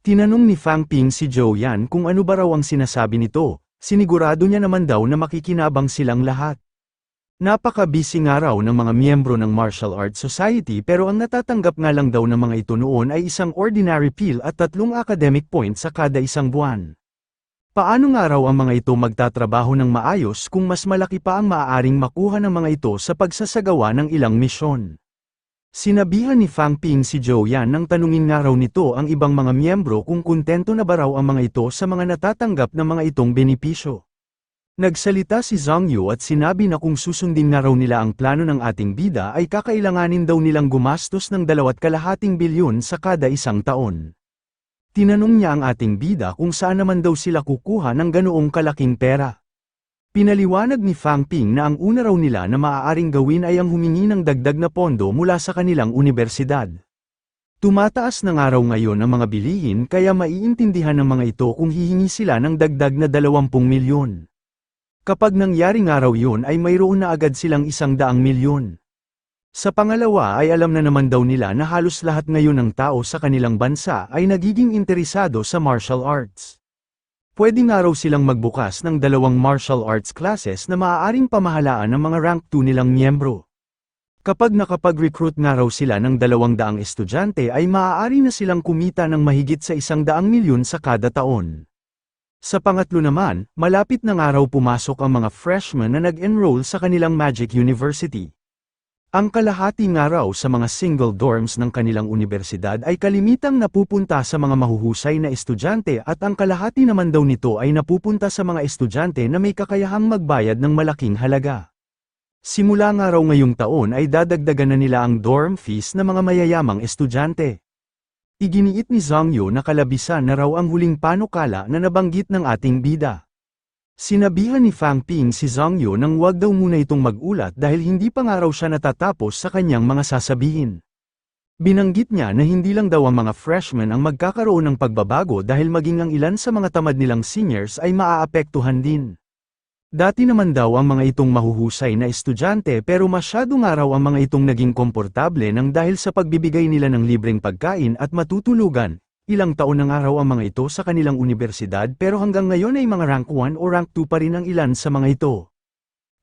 Tinanong ni Fang Ping si Zhou Yan kung ano ba raw ang sinasabi nito, sinigurado niya naman daw na makikinabang silang lahat. Napaka-busy nga raw ng mga miyembro ng Martial Arts Society pero ang natatanggap nga lang daw ng mga ito noon ay isang ordinary pill at 3 academic points sa kada isang buwan. Paano nga raw ang mga ito magtatrabaho ng maayos kung mas malaki pa ang maaaring makuha ng mga ito sa pagsasagawa ng ilang misyon? Sinabihan ni Fang Ping si Zhou Yan nang tanungin nga raw nito ang ibang mga miyembro kung kontento na ba raw ang mga ito sa mga natatanggap ng mga itong benepisyo. Nagsalita si Zhang Yu at sinabi na kung susundin nga raw nila ang plano ng ating bida ay kakailanganin daw nilang gumastos ng 2.5 bilyon sa kada isang taon. Tinanong niya ang ating bida kung saan naman daw sila kukuha ng ganoong kalaking pera. Pinaliwanag ni Fang Ping na ang una raw nila na maaaring gawin ay ang humingi ng dagdag na pondo mula sa kanilang universidad. Tumataas na nga raw ngayon ang mga bilihin kaya maiintindihan ng mga ito kung hihingi sila ng dagdag na 20 milyon. Kapag nangyari nga raw yun ay mayroon na agad silang 100 milyon. Sa pangalawa ay alam na naman daw nila na halos lahat ngayon ng tao sa kanilang bansa ay nagiging interesado sa martial arts. Pwede nga raw silang magbukas ng 2 martial arts classes na maaaring pamahalaan ng mga rank 2 nilang miyembro. Kapag nakapag-recruit nga raw sila ng 200 estudyante ay maaari na silang kumita ng mahigit sa 100 milyon sa kada taon. Sa pangatlo naman, malapit na nga raw pumasok ang mga freshmen na nag-enroll sa kanilang Magic University. Ang kalahati nga raw sa mga single dorms ng kanilang universidad ay kalimitang napupunta sa mga mahuhusay na estudyante at ang kalahati naman daw nito ay napupunta sa mga estudyante na may kakayahang magbayad ng malaking halaga. Simula nga raw ngayong taon ay dadagdagan na nila ang dorm fees ng mga mayayamang estudyante. Iginiit ni Zhang Yu na kalabisan na raw ang huling panukala na nabanggit ng ating bida. Sinabihan ni Fang Ping si Zhang Yu nang wag daw muna itong magulat dahil hindi pa nga raw siya natatapos sa kanyang mga sasabihin. Binanggit niya na hindi lang daw ang mga freshmen ang magkakaroon ng pagbabago dahil maging ang ilan sa mga tamad nilang seniors ay maaapektuhan din. Dati naman daw ang mga itong mahuhusay na estudyante pero masyado nga raw ang mga itong naging komportable nang dahil sa pagbibigay nila ng libreng pagkain at matutulugan. Ilang taon na nga raw ang mga ito sa kanilang universidad pero hanggang ngayon ay mga rank 1 o rank 2 pa rin ang ilan sa mga ito.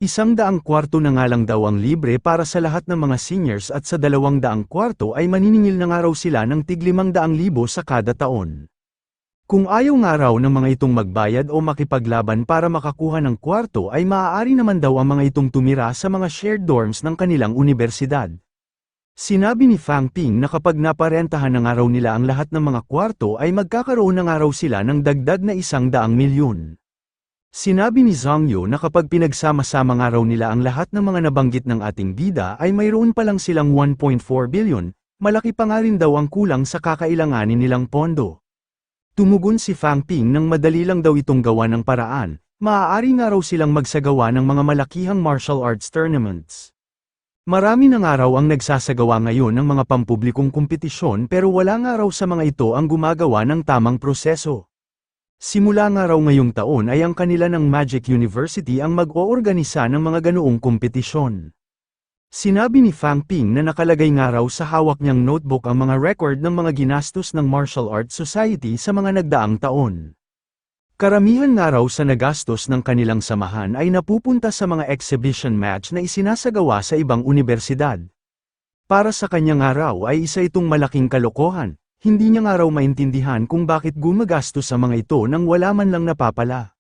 100 kwarto na nga lang daw ang libre para sa lahat ng mga seniors at sa 200 kwarto ay maniningil na nga raw sila ng tig 500,000 sa kada taon. Kung ayaw nga raw ng mga itong magbayad o makipaglaban para makakuha ng kwarto ay maaari naman daw ang mga itong tumira sa mga shared dorms ng kanilang universidad. Sinabi ni Fang Ping na kapag naparentahan na nga raw nila ang lahat ng mga kwarto ay magkakaroon na nga raw sila ng dagdag na 100 milyon. Sinabi ni Zhang Yu na kapag pinagsama-sama nga raw nila ang lahat ng mga nabanggit ng ating bida ay mayroon pa lang silang 1.4 bilyon, malaki pa nga rin daw ang kulang sa kakailanganin nilang pondo. Tumugon si Fang Ping nang madali lang daw itong gawa ng paraan, maaari nga raw silang magsagawa ng mga malakihang martial arts tournaments. Marami na nga raw ang nagsasagawa ngayon ng mga pampublikong kompetisyon pero wala nga raw sa mga ito ang gumagawa ng tamang proseso. Simula nga raw ngayong taon ay ang kanila ng Magic University ang mag-oorganisa ng mga ganoong kompetisyon. Sinabi ni Fang Ping na nakalagay nga raw sa hawak niyang notebook ang mga record ng mga ginastos ng Martial Arts Society sa mga nagdaang taon. Karamihan nga raw sa nagastos ng kanilang samahan ay napupunta sa mga exhibition match na isinasagawa sa ibang universidad. Para sa kanya nga raw ay isa itong malaking kalokohan, hindi niya nga raw maintindihan kung bakit gumagastos sa mga ito nang wala man lang napapala.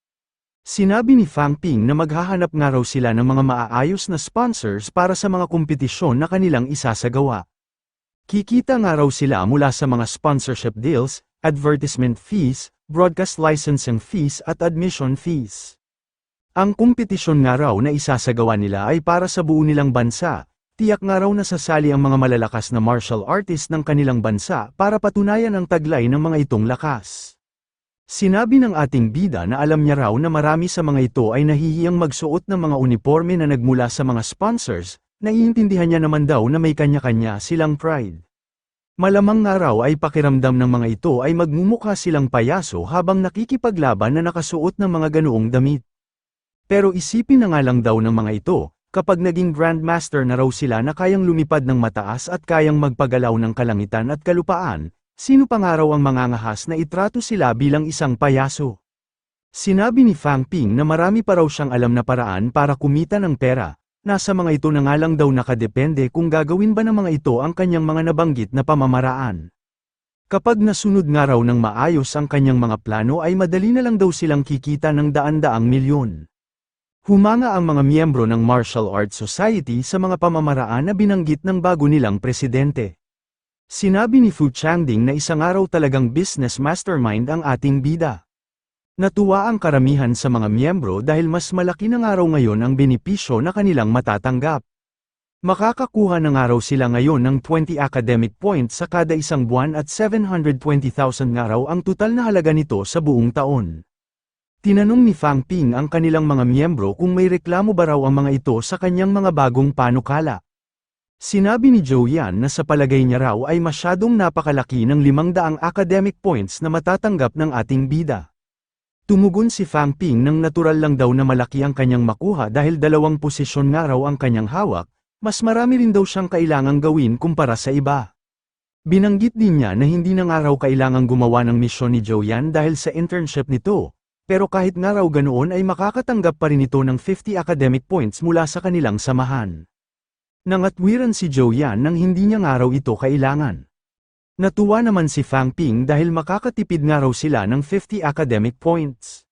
Sinabi ni Fang Ping na maghahanap nga raw sila ng mga maaayos na sponsors para sa mga kompetisyon na kanilang isasagawa. Kikita nga raw sila mula sa mga sponsorship deals, advertisement fees, broadcast licensing fees at admission fees. Ang kompetisyon nga raw na isasagawa nila ay para sa buo nilang bansa, tiyak nga raw na sasali ang mga malalakas na martial artist ng kanilang bansa para patunayan ang taglay ng mga itong lakas. Sinabi ng ating bida na alam niya raw na marami sa mga ito ay nahihiyang magsuot ng mga uniforme na nagmula sa mga sponsors, naiintindihan niya naman daw na may kanya-kanya silang pride. Malamang nga raw ay pakiramdam ng mga ito ay magmumukha silang payaso habang nakikipaglaban na nakasuot ng mga ganoong damit. Pero isipin na nga lang daw ng mga ito, kapag naging Grandmaster na raw sila na kayang lumipad ng mataas at kayang magpagalaw ng kalangitan at kalupaan, Sino pa nga raw ang mangangahas na itrato sila bilang isang payaso? Sinabi ni Fang Ping na marami pa raw siyang alam na paraan para kumita ng pera. Nasa mga ito na nga lang daw nakadepende kung gagawin ba ng mga ito ang kanyang mga nabanggit na pamamaraan. Kapag nasunod nga raw ng maayos ang kanyang mga plano ay madali na lang daw silang kikita ng daan-daang milyon. Humanga ang mga miyembro ng Martial Arts Society sa mga pamamaraan na binanggit ng bago nilang presidente. Sinabi ni Fu Changding na isang araw talagang business mastermind ang ating bida. Natuwa ang karamihan sa mga miyembro dahil mas malaki ng araw ngayon ang benepisyo na kanilang matatanggap. Makakakuha ng araw sila ngayon ng 20 academic points sa kada isang buwan at 720,000 araw ang total na halaga nito sa buong taon. Tinanong ni Fang Ping ang kanilang mga miyembro kung may reklamo ba raw ang mga ito sa kanyang mga bagong panukala. Sinabi ni Zhou Yan na sa palagay niya raw ay masyadong napakalaki ng 500 academic points na matatanggap ng ating bida. Tumugon si Fang Ping nang natural lang daw na malaki ang kanyang makuha dahil 2 posisyon nga raw ang kanyang hawak, mas marami rin daw siyang kailangang gawin kumpara sa iba. Binanggit din niya na hindi na nga raw kailangang gumawa ng misyon ni Zhou Yan dahil sa internship nito, pero kahit nga raw ganoon ay makakatanggap pa rin ito ng 50 academic points mula sa kanilang samahan. Nangatwiran si Zhou Yan nang hindi niya nga raw ito kailangan. Natuwa naman si Fang Ping dahil makakatipid nga raw sila ng 50 academic points.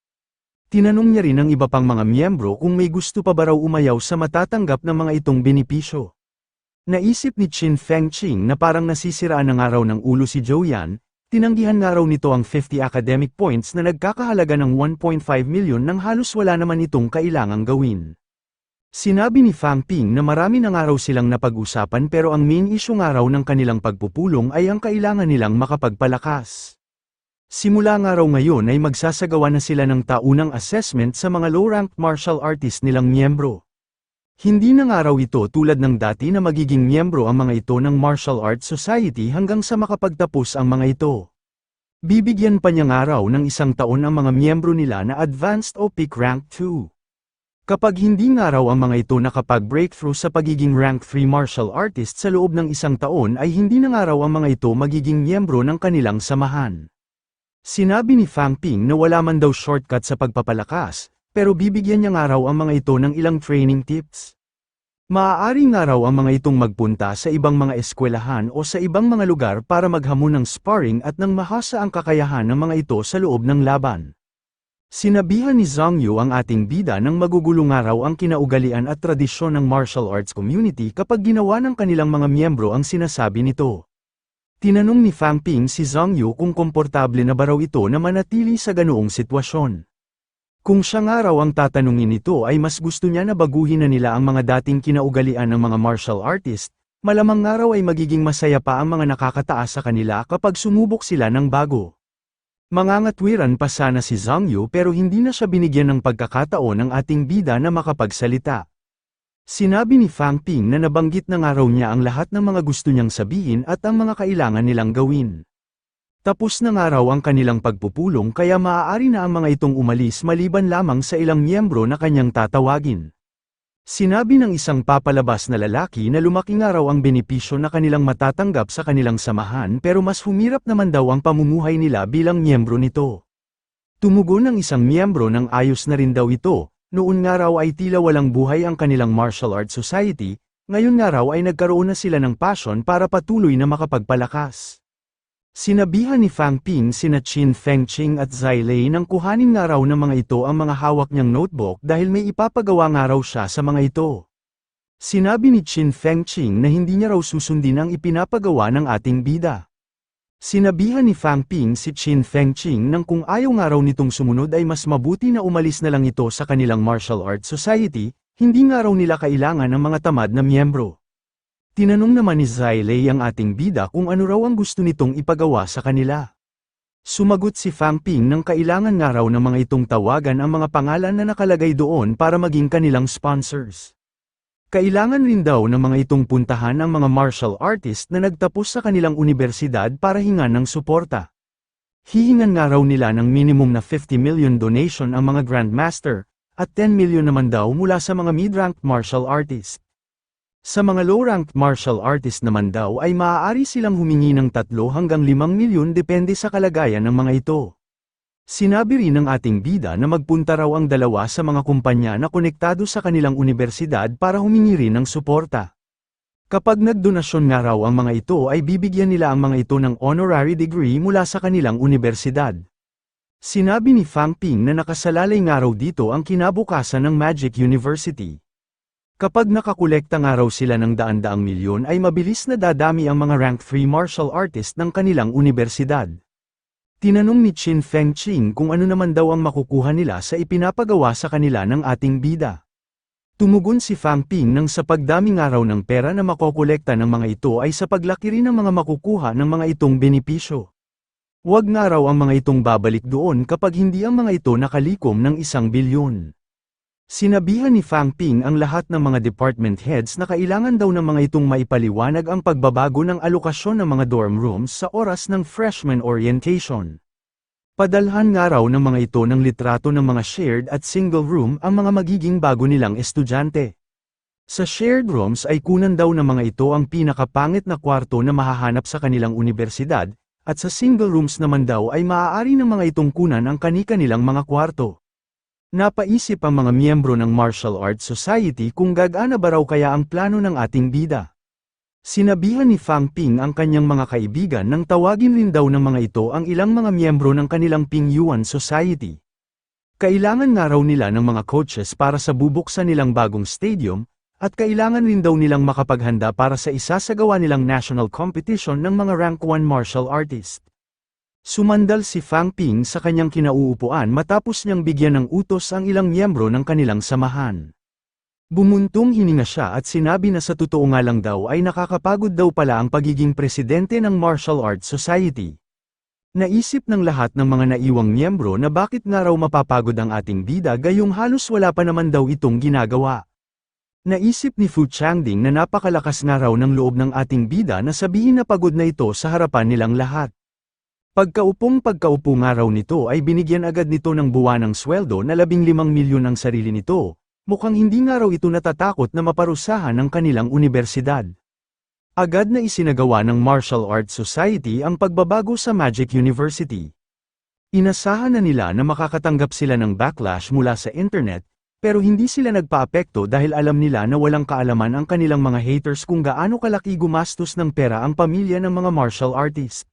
Tinanong niya rin ang iba pang mga miyembro kung may gusto pa ba raw umayaw sa matatanggap ng mga itong benepisyo. Naisip ni Qin Fengqing na parang nasisiraan na nga raw ng ulo si Zhou Yan, tinanggihan nga raw nito ang 50 academic points na nagkakahalaga ng 1.5 milyon nang halos wala naman itong kailangang gawin. Sinabi ni Fang Ping na marami na nga raw silang napag-usapan pero ang main issue nga raw ng kanilang pagpupulong ay ang kailangan nilang makapagpalakas. Simula nga raw ngayon ay magsasagawa na sila ng taunang assessment sa mga low-ranked martial artist nilang miyembro. Hindi na nga raw ito tulad ng dati na magiging miyembro ang mga ito ng Martial Arts Society hanggang sa makapagtapos ang mga ito. Bibigyan pa niya nga raw ng 1 taon ang mga miyembro nila na Advanced o Peak Rank 2. Kapag hindi nga raw ang mga ito nakapag-breakthrough sa pagiging Rank 3 martial artist sa loob ng 1 taon ay hindi na nga raw ang mga ito magiging miyembro ng kanilang samahan. Sinabi ni Fang Ping na wala man daw shortcut sa pagpapalakas, pero bibigyan niya nga raw ang mga ito ng ilang training tips. Maaari nga raw ang mga itong magpunta sa ibang mga eskwelahan o sa ibang mga lugar para maghamon ng sparring at nang mahasa ang kakayahan ng mga ito sa loob ng laban. Sinabihan ni Zhang Yu ang ating bida nang magugulo nga raw ang kinaugalian at tradisyon ng martial arts community kapag ginawa ng kanilang mga miyembro ang sinasabi nito. Tinanong ni Fang Ping si Zhang Yu kung komportable na ba raw ito na manatili sa ganoong sitwasyon. Kung siya nga raw ang tatanungin nito ay mas gusto niya na baguhin na nila ang mga dating kinaugalian ng mga martial artist, malamang nga raw ay magiging masaya pa ang mga nakakataas sa kanila kapag sumubok sila ng bago. Mangangatwiran pa sana si Zhang Yu pero hindi na siya binigyan ng pagkakataon ng ating bida na makapagsalita. Sinabi ni Fang Ping na nabanggit na nga raw niya ang lahat ng mga gusto niyang sabihin at ang mga kailangan nilang gawin. Tapos na nga raw ang kanilang pagpupulong kaya maaari na ang mga itong umalis maliban lamang sa ilang miyembro na kanyang tatawagin. Sinabi ng isang papalabas na lalaki na lumaki nga raw ang benepisyo na kanilang matatanggap sa kanilang samahan pero mas humirap naman daw ang pamumuhay nila bilang miyembro nito. Tumugon ng isang miyembro ng ayos na rin daw ito, noon nga raw ay tila walang buhay ang kanilang martial arts society, ngayon nga raw ay nagkaroon na sila ng passion para patuloy na makapagpalakas. Sinabihan ni Fang Ping sina Qin Fengqing at Zai Lei nang kuhanin nga raw ng mga ito ang mga hawak niyang notebook dahil may ipapagawa nga raw siya sa mga ito. Sinabi ni Qin Fengqing na hindi niya raw susundin ang ipinapagawa ng ating bida. Sinabihan ni Fang Ping si Qin Fengqing nang kung ayaw nga raw nitong sumunod ay mas mabuti na umalis na lang ito sa kanilang martial arts society, hindi nga raw nila kailangan ng mga tamad na miyembro. Tinanong naman ni Zai Lei ang ating bida kung ano raw ang gusto nitong ipagawa sa kanila. Sumagot si Fang Ping nang kailangan nga raw ng mga itong tawagan ang mga pangalan na nakalagay doon para maging kanilang sponsors. Kailangan rin daw ng mga itong puntahan ang mga martial artist na nagtapos sa kanilang universidad para hingan ng suporta. Hihingan nga raw nila ng minimum na 50 million donation ang mga grandmaster, at 10 million naman daw mula sa mga mid-ranked martial artist. Sa mga low-ranked martial artist naman daw ay maaari silang humingi ng 3 hanggang 5 milyon depende sa kalagayan ng mga ito. Sinabi rin ng ating bida na magpunta raw ang dalawa sa mga kumpanya na konektado sa kanilang unibersidad para humingi rin ng suporta. Kapag nagdonasyon nga raw ang mga ito ay bibigyan nila ang mga ito ng honorary degree mula sa kanilang unibersidad. Sinabi ni Fang Ping na nakasalalay nga raw dito ang kinabukasan ng Magic University. Kapag nakakolekta nga raw sila ng daan-daang milyon ay mabilis na dadami ang mga rank 3 martial artist ng kanilang unibersidad. Tinanong ni Chin Feng Ching kung ano naman daw ang makukuha nila sa ipinapagawa sa kanila ng ating bida. Tumugon si Fang Ping nang sa pagdami nga raw ng pera na makokolekta ng mga ito ay sa paglaki rin ng mga makukuha ng mga itong benepisyo. Huwag nga raw ang mga itong babalik doon kapag hindi ang mga ito nakalikom ng 1 bilyon. Sinabihan ni Fang Ping ang lahat ng mga department heads na kailangan daw ng mga itong maipaliwanag ang pagbabago ng alokasyon ng mga dorm rooms sa oras ng freshman orientation. Padalhan nga raw ng mga ito ng litrato ng mga shared at single room ang mga magiging bago nilang estudyante. Sa shared rooms ay kunan daw ng mga ito ang pinakapangit na kwarto na mahahanap sa kanilang unibersidad, at sa single rooms naman daw ay maaari ng mga itong kunan ang kani-kanilang mga kwarto. Napaisip ang mga miyembro ng Martial Arts Society kung gagana ba raw kaya ang plano ng ating bida. Sinabihan ni Fang Ping ang kanyang mga kaibigan nang tawagin rin daw ng mga ito ang ilang mga miyembro ng kanilang Ping Yuan Society. Kailangan nga raw nila ng mga coaches para sa bubuksan nilang bagong stadium, at kailangan rin daw nilang makapaghanda para sa isasagawa nilang national competition ng mga rank 1 martial artist. Sumandal si Fang Ping sa kanyang kinauupuan matapos niyang bigyan ng utos ang ilang miyembro ng kanilang samahan. Bumuntong hininga siya at sinabi na sa totoo nga lang daw ay nakakapagod daw pala ang pagiging presidente ng Martial Arts Society. Naisip ng lahat ng mga naiwang miyembro na bakit nga raw mapapagod ang ating bida gayong halos wala pa naman daw itong ginagawa. Naisip ni Fu Changding na napakalakas nga raw ng loob ng ating bida na sabihin na pagod na ito sa harapan nilang lahat. Pagkaupo nga raw nito ay binigyan agad nito ng buwanang sweldo na 15 milyon ang sarili nito, mukhang hindi nga raw ito natatakot na maparusahan ng kanilang unibersidad. Agad na isinagawa ng Martial Arts Society ang pagbabago sa Magic University. Inasahan na nila na makakatanggap sila ng backlash mula sa internet, pero hindi sila nagpaapekto dahil alam nila na walang kaalaman ang kanilang mga haters kung gaano kalaki gumastos ng pera ang pamilya ng mga martial artist.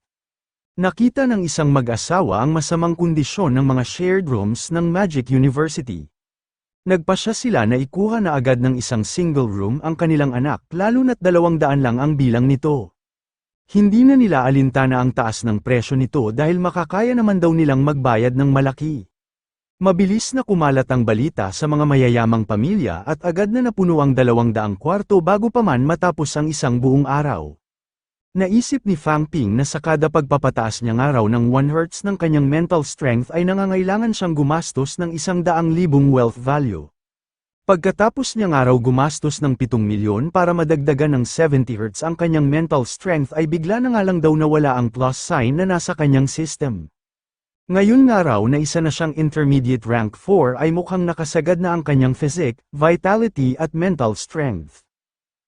Nakita ng isang mag-asawa ang masamang kondisyon ng mga shared rooms ng Magic University. Nagpasya sila na ikuha na agad ng isang single room ang kanilang anak lalo na't 200 lang ang bilang nito. Hindi na nila alintana ang taas ng presyo nito dahil makakaya naman daw nilang magbayad ng malaki. Mabilis na kumalat ang balita sa mga mayayamang pamilya at agad na napuno ang 200 kwarto bago pa man matapos ang isang buong araw. Naisip ni Fang Ping na sa kada pagpapataas niya nga raw ng 1 hertz ng kanyang mental strength ay nangangailangan siyang gumastos ng 100,000 wealth value. Pagkatapos niya nga raw gumastos ng 7 milyon para madagdagan ng 70 hertz ang kanyang mental strength ay bigla na nga lang daw nawala ang plus sign na nasa kanyang system. Ngayon nga raw na isa na siyang intermediate rank 4 ay mukhang nakasagad na ang kanyang physique, vitality at mental strength.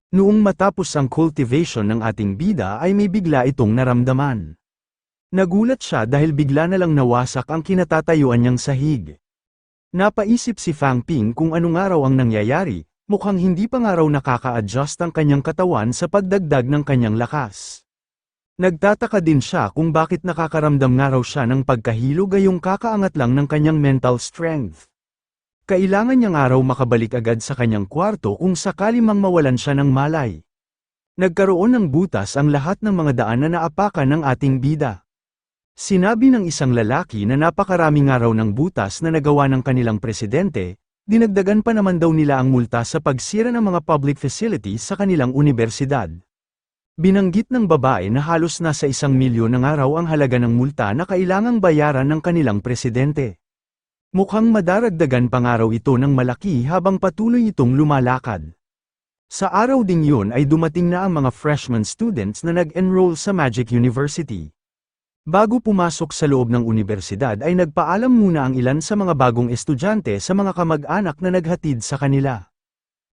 Noong matapos ang cultivation ng ating bida ay may bigla itong naramdaman. Nagulat siya dahil bigla na lang nawasak ang kinatatayuan niyang sahig. Napaisip si Fang Ping kung ano nga raw ang nangyayari, mukhang hindi pa nga raw nakaka-adjust ang kanyang katawan sa pagdagdag ng kanyang lakas. Nagtataka din siya kung bakit nakakaramdam nga raw siya ng pagkahilo gayong kakaangat lang ng kanyang mental strength. Kailangan niya nga raw makabalik agad sa kanyang kwarto kung sakali mang mawalan siya ng malay. Nagkaroon ng butas ang lahat ng mga daan na naapakan ng ating bida. Sinabi ng isang lalaki na napakarami nga raw ng butas na nagawa ng kanilang presidente, dinagdagan pa naman daw nila ang multa sa pagsira ng mga public facilities sa kanilang unibersidad. Binanggit ng babae na halos nasa 1 milyon na nga raw ang halaga ng multa na kailangang bayaran ng kanilang presidente. Mukhang madaragdagan pa nga raw ito ng malaki habang patuloy itong lumalakad. Sa araw ding yun ay dumating na ang mga freshman students na nag-enroll sa Magic University. Bago pumasok sa loob ng unibersidad ay nagpaalam muna ang ilan sa mga bagong estudyante sa mga kamag-anak na naghatid sa kanila.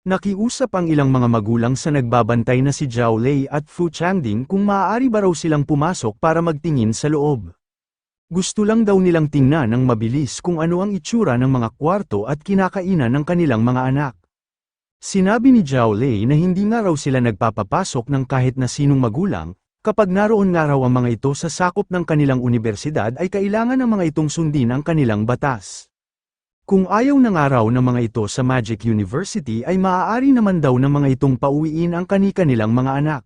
Nakiusap ang ilang mga magulang sa nagbabantay na si Zhao Lei at Fu Changding kung maaari ba raw silang pumasok para magtingin sa loob. Gusto lang daw nilang tingnan ng mabilis kung ano ang itsura ng mga kwarto at kinakainan ng kanilang mga anak. Sinabi ni Zhao Lei na hindi nga raw sila nagpapapasok ng kahit na sinong magulang, kapag naroon nga raw ang mga ito sa sakop ng kanilang universidad ay kailangan ng mga itong sundin ang kanilang batas. Kung ayaw na nga raw ng mga ito sa Magic University ay maaari naman daw ng mga itong pauwiin ang kani-kanilang mga anak.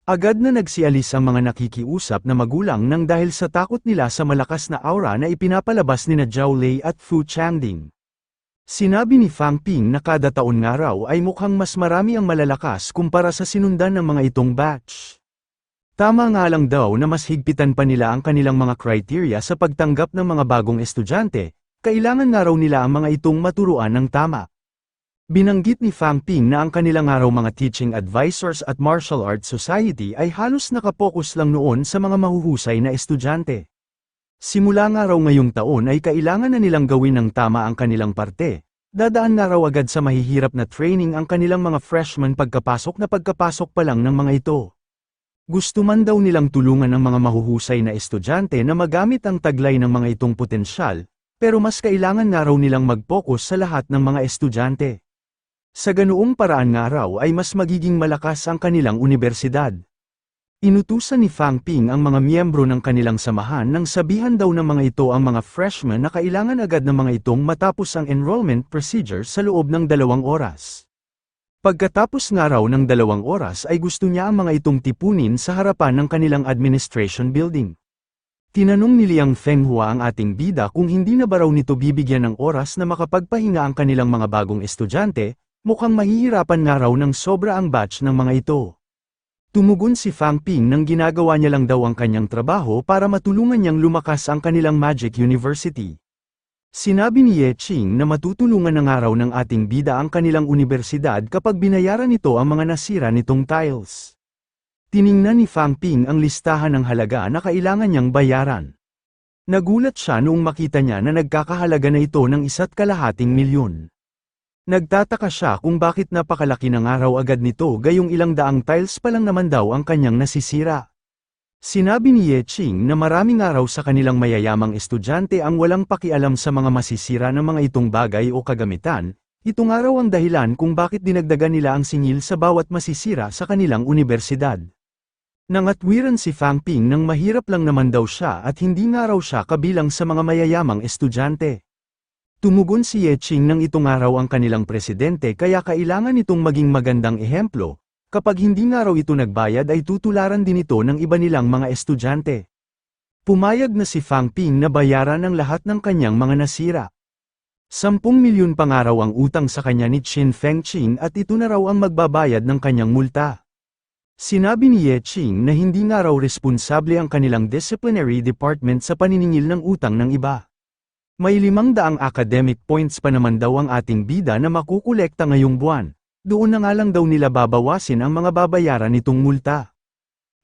Agad na nagsialis ang mga nakikiusap na magulang nang dahil sa takot nila sa malakas na aura na ipinapalabas ni Zhao Lei at Fu Changding. Sinabi ni Fang Ping na kada taon nga raw ay mukhang mas marami ang malalakas kumpara sa sinundan ng mga itong batch. Tama nga lang daw na mas higpitan pa nila ang kanilang mga criteria sa pagtanggap ng mga bagong estudyante. Kailangan nga raw nila ang mga itong maturuan ng tama. Binanggit ni Fang Ping na ang kanilang araw mga teaching advisors at martial arts society ay halos nakapokus lang noon sa mga mahuhusay na estudyante. Simula nga raw ngayong taon ay kailangan na nilang gawin ng tama ang kanilang parte. Dadaan nga raw agad sa mahihirap na training ang kanilang mga freshmen pagkapasok pa lang ng mga ito. Gusto man daw nilang tulungan ang mga mahuhusay na estudyante na magamit ang taglay ng mga itong potensyal, pero mas kailangan nga raw nilang mag-focus sa lahat ng mga estudyante. Sa ganoong paraan nga raw ay mas magiging malakas ang kanilang universidad. Inutusan ni Fang Ping ang mga miyembro ng kanilang samahan nang sabihan daw ng mga ito ang mga freshmen na kailangan agad ng mga itong matapos ang enrollment procedure sa loob ng 2 oras. Pagkatapos nga raw ng 2 oras ay gusto niya ang mga itong tipunin sa harapan ng kanilang administration building. Tinanong ni Liang Fenghua ang ating bida kung hindi na ba raw nito bibigyan ng oras na makapagpahinga ang kanilang mga bagong estudyante, mukhang mahihirapan nga raw ng sobra ang batch ng mga ito. Tumugon si Fang Ping nang ginagawa niya lang daw ang kanyang trabaho para matulungan niyang lumakas ang kanilang Magic University. Sinabi ni Ye Qing na matutulungan na nga raw ng ating bida ang kanilang universidad kapag binayaran nito ang mga nasira nitong tiles. Tiningnan ni Fang Ping ang listahan ng halaga na kailangan niyang bayaran. Nagulat siya noong makita niya na nagkakahalaga na ito ng 1,2 milyon. Nagtataka siya kung bakit napakalaki ng araw agad nito gayong ilang daang tiles pa lang naman daw ang kanyang nasisira. Sinabi ni Ye Qing na maraming araw sa kanilang mayayamang estudyante ang walang pakialam sa mga masisira ng mga itong bagay o kagamitan. Ito nga raw ang dahilan kung bakit dinagdagan nila ang singil sa bawat masisira sa kanilang universidad. Nangatwiran si Fang Ping nang mahirap lang naman daw siya at hindi nga raw siya kabilang sa mga mayayamang estudyante. Tumugon si Ye Qing nang ito nga raw ang kanilang presidente kaya kailangan itong maging magandang ehemplo. Kapag hindi nga raw ito nagbayad ay tutularan din ito ng iba nilang mga estudyante. Pumayag na si Fang Ping na bayaran ang lahat ng kanyang mga nasira. 10 milyon pa nga raw ang utang sa kanya ni Qin Fengqing at ito na raw ang magbabayad ng kanyang multa. Sinabi ni Ye Qing na hindi nga raw responsable ang kanilang disciplinary department sa paniningil ng utang ng iba. May 500 academic points pa naman daw ang ating bida na makukolekta ngayong buwan. Doon na nga lang daw nila babawasin ang mga babayaran nitong multa.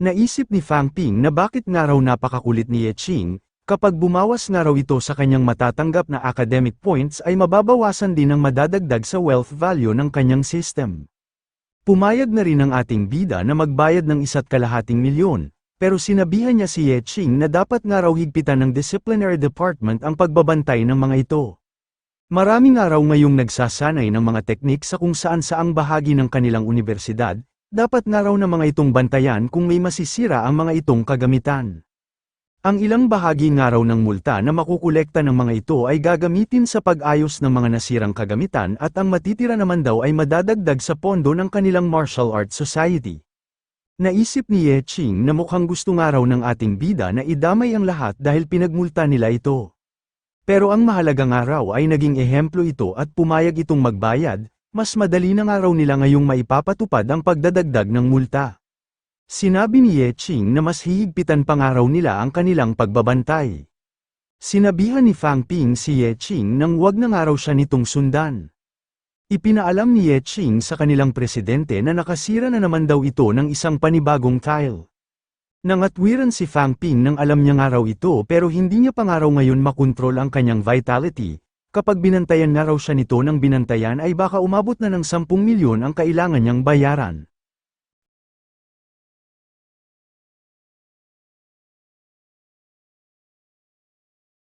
Naisip ni Fang Ping na bakit nga raw napakakulit ni Ye Qing, kapag bumawas nga raw ito sa kanyang matatanggap na academic points ay mababawasan din ang madadagdag sa wealth value ng kanyang system. Pumayag na rin ang ating bida na magbayad ng 1,2 milyon, pero sinabihan niya si Ye Qing na dapat nga raw higpitan ng disciplinary department ang pagbabantay ng mga ito. Marami nga raw ngayong nagsasanay ng mga teknik sa kung saan-saang bahagi ng kanilang universidad, dapat nga raw ng mga itong bantayan kung may masisira ang mga itong kagamitan. Ang ilang bahagi nga raw ng multa na makukolekta ng mga ito ay gagamitin sa pag-ayos ng mga nasirang kagamitan at ang matitira naman daw ay madadagdag sa pondo ng kanilang martial arts society. Naisip ni Ye Qing na mukhang gusto nga raw ng ating bida na idamay ang lahat dahil pinagmulta nila ito. Pero ang mahalaga nga raw ay naging ehemplo ito at pumayag itong magbayad, mas madali na nga raw nila ngayong maipapatupad ang pagdadagdag ng multa. Sinabi ni Ye Qing na mas hihigpitan pa nga raw nila ang kanilang pagbabantay. Sinabihan ni Fang Ping si Ye Qing nang wag na nga raw siya nitong sundan. Ipinaalam ni Ye Qing sa kanilang presidente na nakasira na naman daw ito ng isang panibagong tile. Nangatwiran si Fang Ping nang alam niya nga raw ito pero hindi niya pa nga raw ngayon makontrol ang kanyang vitality, Kapag binantayan na raw siya nito ng binantayan ay baka umabot na ng 10 milyon ang kailangan niyang bayaran.